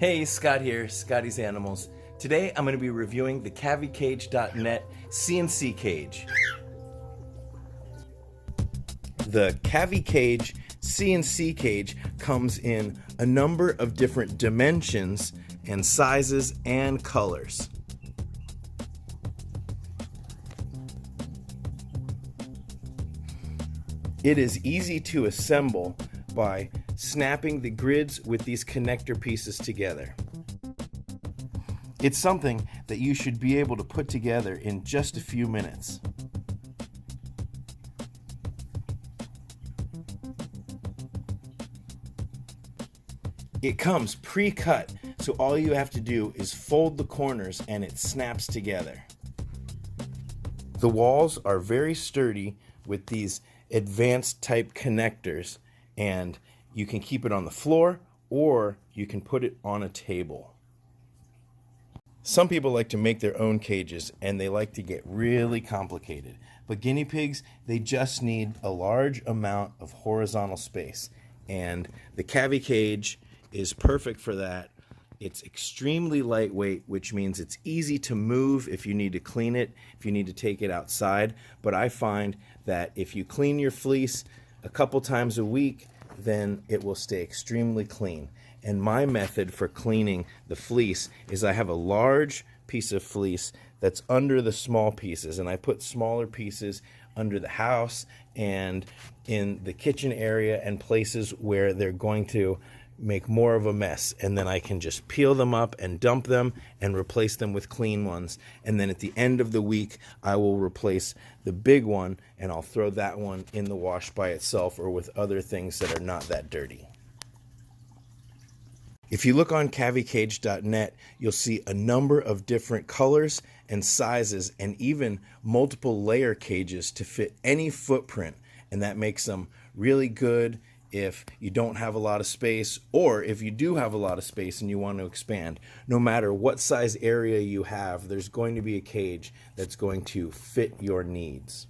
Hey, Scott here, Scotty's Animals. Today I'm going to be reviewing the KaveeCage.net CNC cage. The Kavee Cage CNC cage comes in a number of different dimensions and sizes and colors. It is easy to assemble by snapping the grids with these connector pieces together. It's something that you should be able to put together in just a few minutes. It comes pre-cut, so all you have to do is fold the corners and it snaps together. The walls are very sturdy with these advanced type connectors, and you can keep it on the floor or you can put it on a table. Some people like to make their own cages and they like to get really complicated, but guinea pigs, they just need a large amount of horizontal space, and the Kavee cage is perfect for that. It's extremely lightweight, which means it's easy to move if you need to clean it, if you need to take it outside. But I find that if you clean your fleece a couple times a week, then it will stay extremely clean. And my method for cleaning the fleece is I have a large piece of fleece that's under the small pieces, and I put smaller pieces under the house and in the kitchen area and places where they're going to make more of a mess, and then I can just peel them up and dump them and replace them with clean ones. And then at the end of the week I will replace the big one and I'll throw that one in the wash by itself or with other things that are not that dirty. If you look on KaveeCage.net, you'll see a number of different colors and sizes and even multiple layer cages to fit any footprint, and that makes them really good if you don't have a lot of space, or if you do have a lot of space and you want to expand. No matter what size area you have, there's going to be a cage that's going to fit your needs.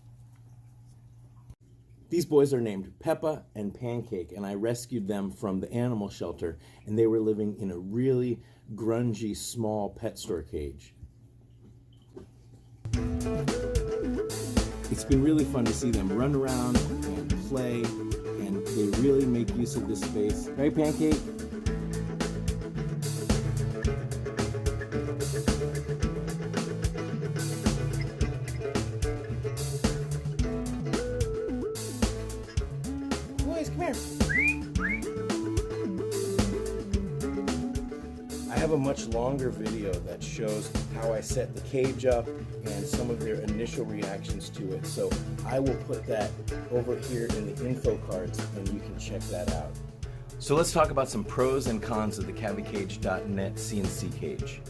These boys are named Peppa and Pancake, and I rescued them from the animal shelter, and they were living in a really grungy small pet store cage. It's been really fun to see them run around and play, and they really make use of this space. Right, Pancake? Boys, come here. I have a much longer video that shows how I set the cage up and some of their initial reactions to it, so I will put that over here in the info cards and you can check that out. So let's talk about some pros and cons of the KaveeCage.net CNC cage.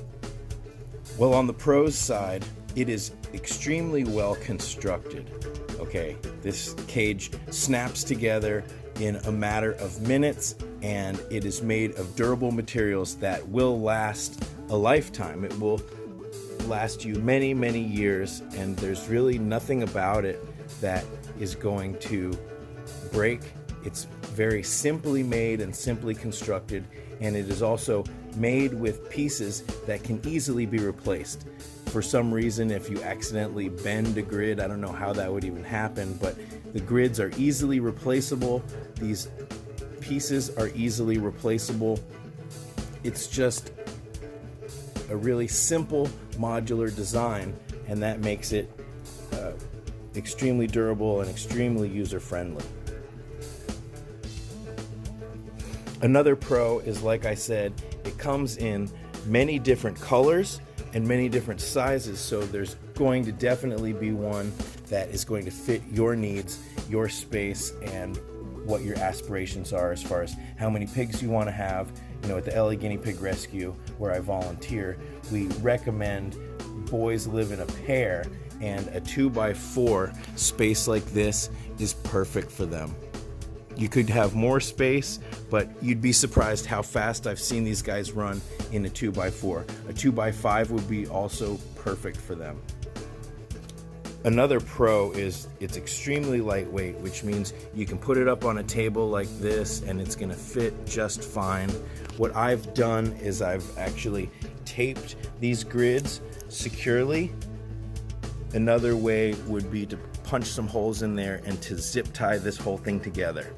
Well, on the pros side, it is extremely well constructed. Okay, this cage snaps together in a matter of minutes, and it is made of durable materials that will last a lifetime. It will last you many, many years, and there's really nothing about it that is going to break. It's very simply made and simply constructed, and it is also made with pieces that can easily be replaced. For some reason, if you accidentally bend a grid, I don't know how that would even happen, but the grids are easily replaceable. These pieces are easily replaceable. It's just a really simple modular design, and that makes it extremely durable and extremely user-friendly. Another pro is, like I said, it comes in many different colors and many different sizes, so there's going to definitely be one that is going to fit your needs, your space, and what your aspirations are as far as how many pigs you want to have. You know, at the LA Guinea Pig Rescue, where I volunteer, we recommend boys live in a pair, and a 2x4 space like this is perfect for them. You could have more space, but you'd be surprised how fast I've seen these guys run in a 2x4. A 2x5 would be also perfect for them. Another pro is it's extremely lightweight, which means you can put it up on a table like this and it's going to fit just fine. What I've done is I've actually taped these grids securely. Another way would be to punch some holes in there and to zip tie this whole thing together.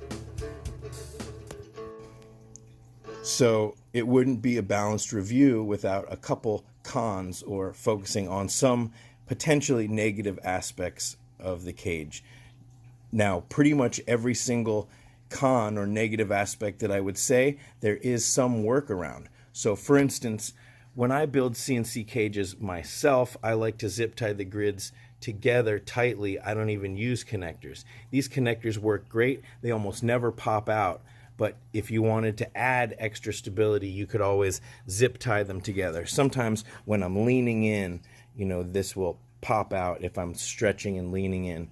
So it wouldn't be a balanced review without a couple cons or focusing on some potentially negative aspects of the cage. Now, pretty much every single con or negative aspect that I would say, there is some workaround. So for instance, when I build CNC cages myself, I like to zip tie the grids together tightly. I don't even use connectors. These connectors work great. They almost never pop out. But if you wanted to add extra stability, you could always zip tie them together. Sometimes when I'm leaning in, this will pop out if I'm stretching and leaning in,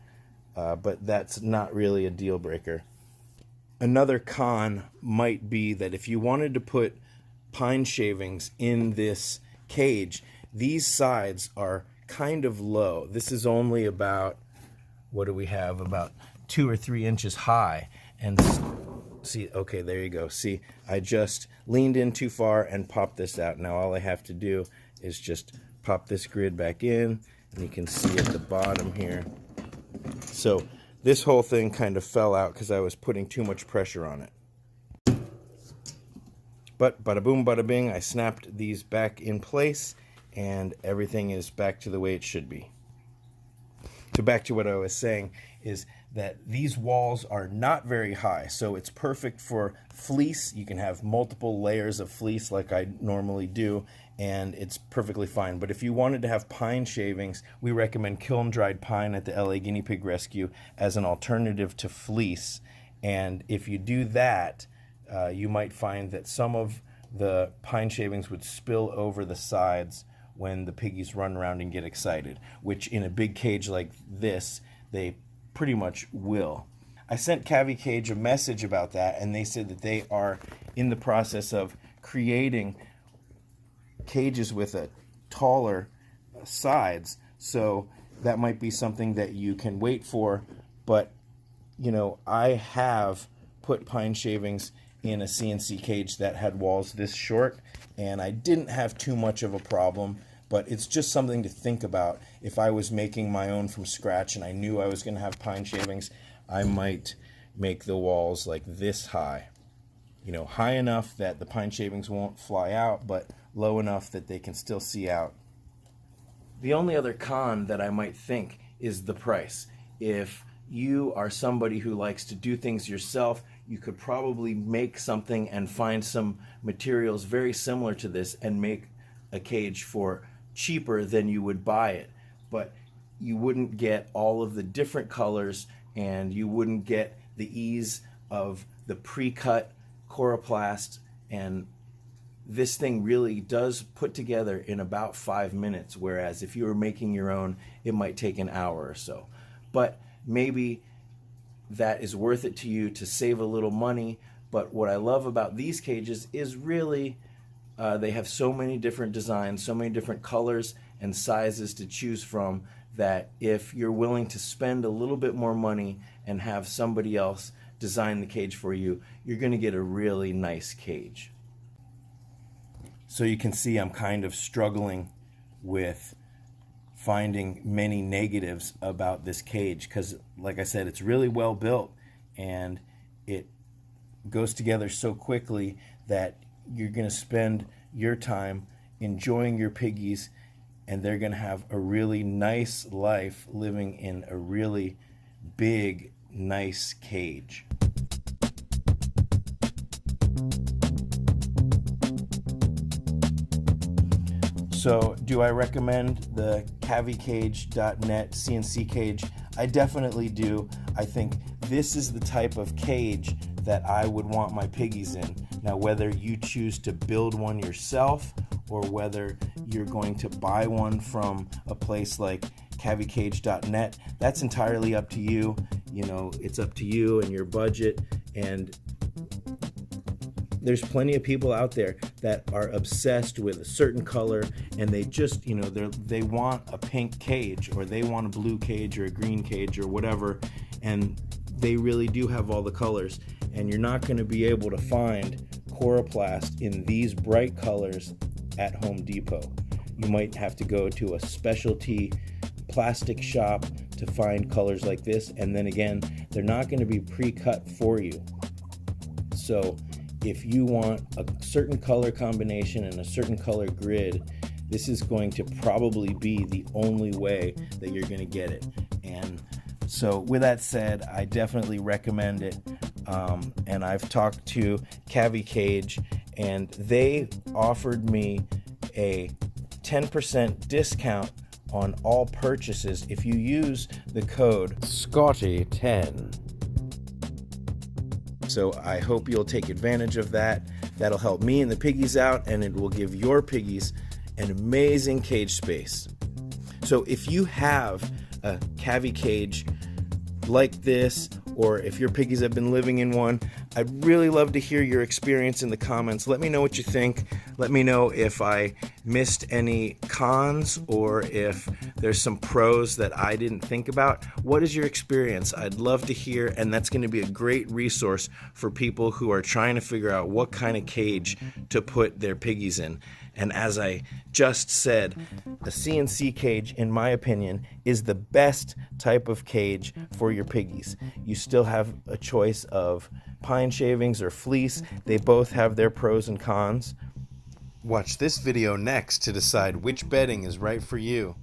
but that's not really a deal breaker. Another con might be that if you wanted to put pine shavings in this cage, these sides are kind of low. This is only about, what do we have, about 2 or 3 inches high. And see, okay, there you go. See, I just leaned in too far and popped this out. Now all I have to do is just pop this grid back in, and you can see at the bottom here. So this whole thing kind of fell out because I was putting too much pressure on it. But bada boom, bada bing, I snapped these back in place, and everything is back to the way it should be. So back to what I was saying is that these walls are not very high, so it's perfect for fleece. You can have multiple layers of fleece like I normally do, and it's perfectly fine. But if you wanted to have pine shavings, we recommend kiln dried pine at the LA Guinea Pig Rescue as an alternative to fleece. And if you do that, you might find that some of the pine shavings would spill over the sides when the piggies run around and get excited, which in a big cage like this, they pretty much will. I sent Kavee Cage a message about that, and they said that they are in the process of creating cages with a taller sides, so that might be something that you can wait for. But I have put pine shavings in a CNC cage that had walls this short, and I didn't have too much of a problem. But it's just something to think about. If I was making my own from scratch and I knew I was going to have pine shavings, I might make the walls like this high. High enough that the pine shavings won't fly out, but low enough that they can still see out. The only other con that I might think is the price. If you are somebody who likes to do things yourself, you could probably make something and find some materials very similar to this and make a cage for cheaper than you would buy it. But you wouldn't get all of the different colors, and you wouldn't get the ease of the pre-cut coroplast, and this thing really does put together in about 5 minutes, whereas if you were making your own, it might take an hour or so. But maybe that is worth it to you to save a little money. But what I love about these cages is really they have so many different designs, so many different colors and sizes to choose from, that if you're willing to spend a little bit more money and have somebody else design the cage for you, you're going to get a really nice cage. So you can see I'm kind of struggling with finding many negatives about this cage because, like I said, it's really well built and it goes together so quickly that you're going to spend your time enjoying your piggies, and they're going to have a really nice life living in a really big, nice cage. So, do I recommend the KaveeCage.net CNC cage? I definitely do. I think this is the type of cage that I would want my piggies in. Now, whether you choose to build one yourself or whether you're going to buy one from a place like KaveeCage.net, that's entirely up to you. It's up to you and your budget, and there's plenty of people out there that are obsessed with a certain color, and they just, they want a pink cage, or they want a blue cage, or a green cage, or whatever, and they really do have all the colors, and you're not going to be able to find Coroplast in these bright colors at Home Depot. You might have to go to a specialty plastic shop to find colors like this, and then again, they're not going to be pre-cut for you. So if you want a certain color combination and a certain color grid, this is going to probably be the only way that you're going to get it. And so with that said, I definitely recommend it. And I've talked to Kavee Cage, and they offered me a 10% discount on all purchases if you use the code Scotty10. So I hope you'll take advantage of that. That'll help me and the piggies out, and it will give your piggies an amazing cage space. So if you have a Kavee cage like this, or if your piggies have been living in one, I'd really love to hear your experience in the comments. Let me know what you think. Let me know if I missed any cons, or if there's some pros that I didn't think about. What is your experience? I'd love to hear, and that's going to be a great resource for people who are trying to figure out what kind of cage to put their piggies in. And as I just said, a CNC cage, in my opinion, is the best type of cage for your piggies. You still have a choice of pine shavings or fleece. They both have their pros and cons. Watch this video next to decide which bedding is right for you.